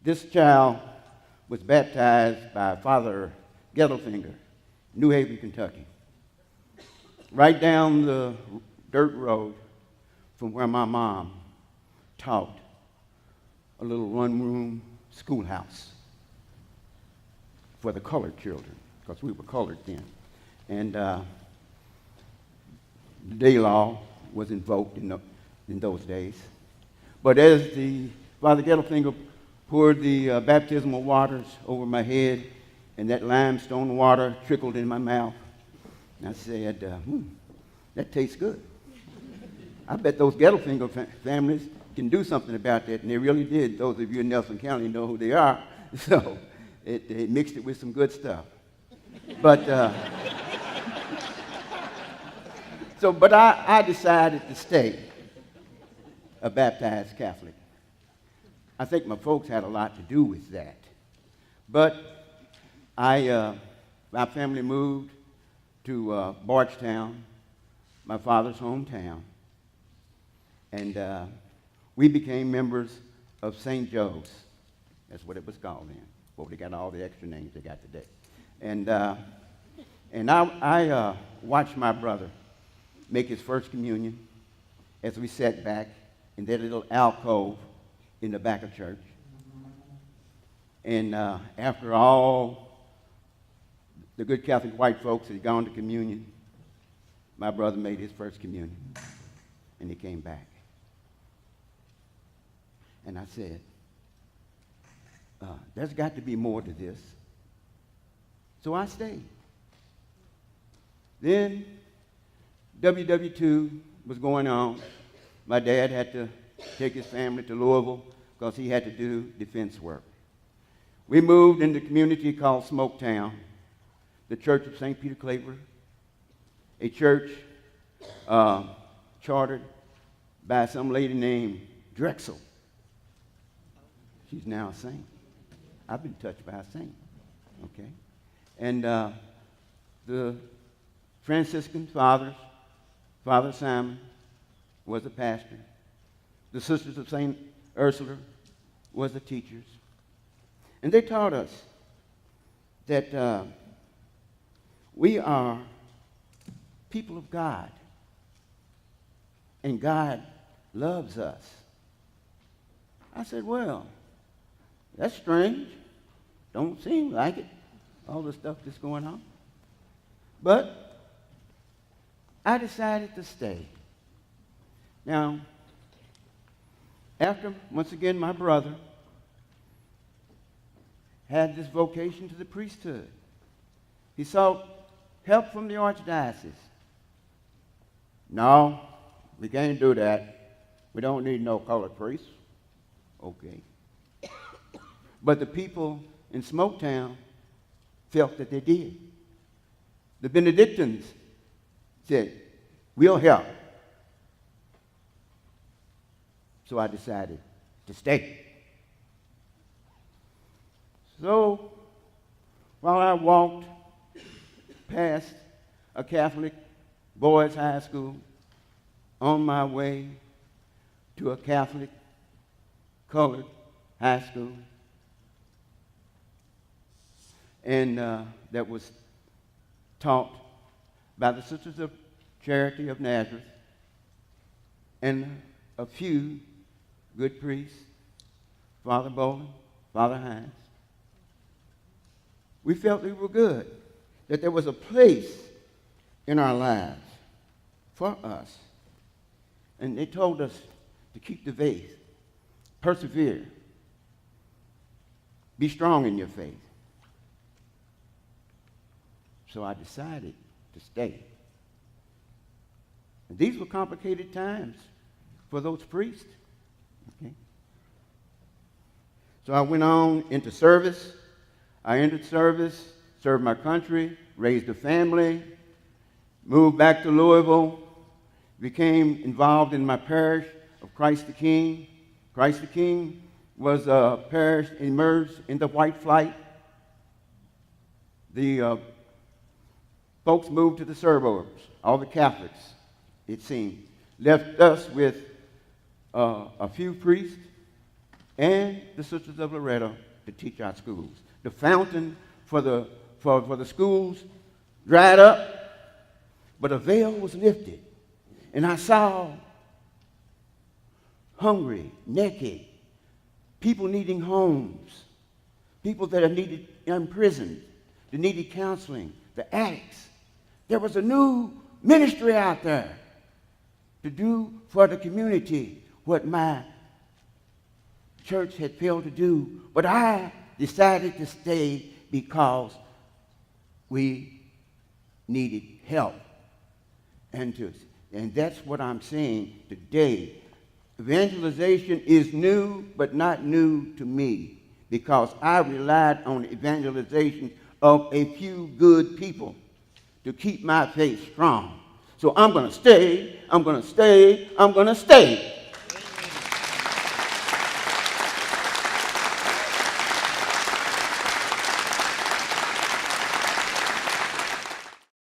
This child was baptized by Father Gettelfinger, New Haven, Kentucky, right down the dirt road from where my mom taught, a little one-room schoolhouse for the colored children, because we were colored then. And the day law was invoked in those days. But as the Father Gettelfinger poured the baptismal waters over my head, and that limestone water trickled in my mouth, I said, that tastes good. I bet those Gettelfinger families can do something about that, and they really did. Those of you in Nelson County know who they are. So it mixed it with some good stuff. But I decided to stay a baptized Catholic. I think my folks had a lot to do with that. But my family moved to Bardstown, my father's hometown, and we became members of St. Joe's. That's what it was called then. Well, they got all the extra names they got today. And I watched my brother make his first communion as we sat back in that little alcove in the back of church. And after all the good Catholic white folks had gone to communion, my brother made his first communion, and he came back. And I said, there's got to be more to this. So I stayed. Then WW2 was going on. My dad had to take his family to Louisville because he had to do defense work. We moved into a community called Smoketown, the Church of St. Peter Claver, a church chartered by some lady named Drexel. She's now a saint. I've been touched by a saint, okay? And the Franciscan fathers, Father Simon was a pastor. The Sisters of St. Ursula was the teachers. And they taught us that we are people of God, and God loves us. I said, well, that's strange. Don't seem like it, all the stuff that's going on. But I decided to stay. Now, after, once again, my brother had this vocation to the priesthood, he sought help from the Archdiocese. No, we can't do that. We don't need no colored priests. Okay. But the people in Smoketown felt that they did. The Benedictines said, we'll help. So I decided to stay. So while I walked past a Catholic boys' high school on my way to a Catholic colored high school, and that was taught by the Sisters of Charity of Nazareth and a few good priests, Father Bowling, Father Hines. We felt we were good, that there was a place in our lives for us. And they told us to keep the faith, persevere, be strong in your faith. So I decided to stay. And these were complicated times for those priests. Okay? So I went on into service. I entered service, served my country, raised a family, moved back to Louisville, became involved in my parish of Christ the King. Christ the King was a parish immersed in the white flight. The folks moved to the suburbs, all the Catholics, it seemed, left us with a few priests and the Sisters of Loretto to teach our schools. The fountain for the schools dried up, but a veil was lifted. And I saw hungry, naked, people needing homes, people that are needed imprisoned, that needed counseling, the addicts. There was a new ministry out there to do for the community what my church had failed to do. But I decided to stay because we needed help. And that's what I'm saying today. Evangelization is new, but not new to me, because I relied on the evangelization of a few good people to keep my faith strong. So I'm going to stay, I'm going to stay, I'm going to stay.